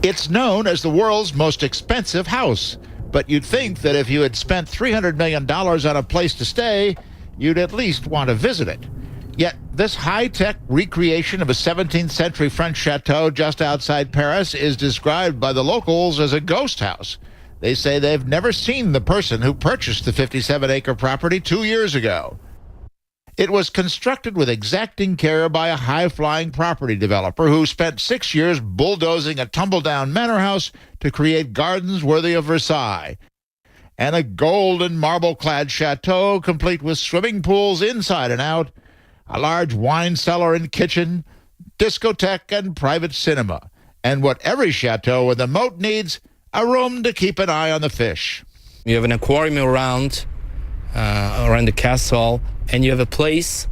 It's known as the world's most expensive house, but you'd think that if you had spent $300 million on a place to stay, you'd at least want to visit it. Yet this high-tech recreation of a 17th century French chateau just outside Paris is described by the locals as a ghost house. They say they've never seen the person who purchased the 57-acre property 2 years ago. It was constructed with exacting care by a high-flying property developer who spent 6 years bulldozing a tumble-down manor house to create gardens worthy of Versailles, and a gold and marble-clad chateau complete with swimming pools inside and out, a large wine cellar and kitchen, discotheque and private cinema, and what every chateau with a moat needs, a room to keep an eye on the fish. You have an aquarium around the castle, and you have a place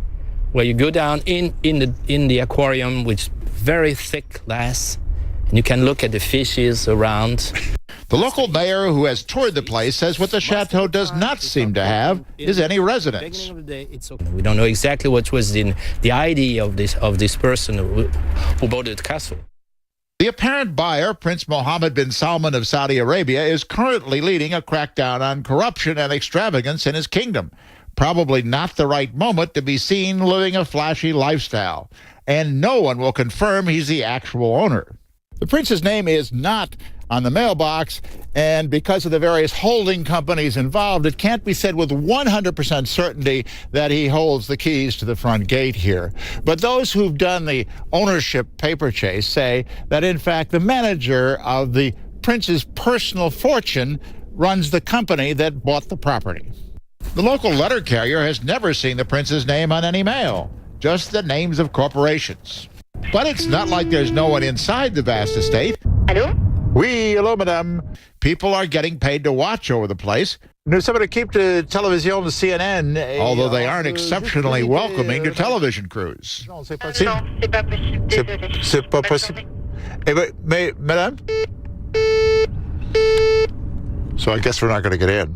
where you go down in the aquarium with very thick glass, and you can look at the fishes around. The local mayor who has toured the place says what the chateau does not seem to have is any residence. We don't know exactly what was in the idea of this person who bought the castle. The apparent buyer, Prince Mohammed bin Salman of Saudi Arabia, is currently leading a crackdown on corruption and extravagance in his kingdom. Probably not the right moment to be seen living a flashy lifestyle. And no one will confirm he's the actual owner. The prince's name is not on the mailbox, and because of the various holding companies involved, it can't be said with 100% certainty that he holds the keys to the front gate here. But those who've done the ownership paper chase say that, in fact, the manager of the prince's personal fortune runs the company that bought the property. The local letter carrier has never seen the prince's name on any mail, just the names of corporations. But it's not like there's no one inside the vast estate. Allô? Oui, hello, madame. People are getting paid to watch over the place. Nous sommes l'équipe de télévision de CNN, although they aren't exceptionally welcoming to television crews. Non, c'est pas possible, désolé. C'est pas possible. Mais, madame? So I guess we're not going to get in.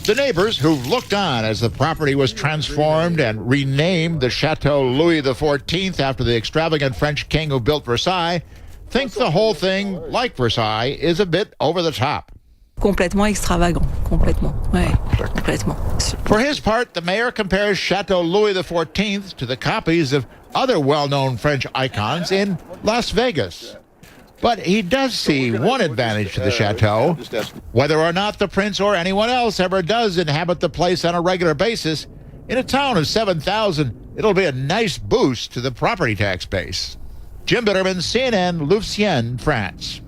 The neighbors, who've looked on as the property was transformed and renamed the Chateau Louis XIV after the extravagant French king who built Versailles, think the whole thing, like Versailles, is a bit over the top. Complètement extravagant, complètement, ouais, complètement. For his part, the mayor compares Chateau Louis XIV to the copies of other well-known French icons in Las Vegas. But he does see one advantage to the chateau. Whether or not the prince or anyone else ever does inhabit the place on a regular basis, in a town of 7,000, it'll be a nice boost to the property tax base. Jim Bitterman, CNN, Louvciennes, France.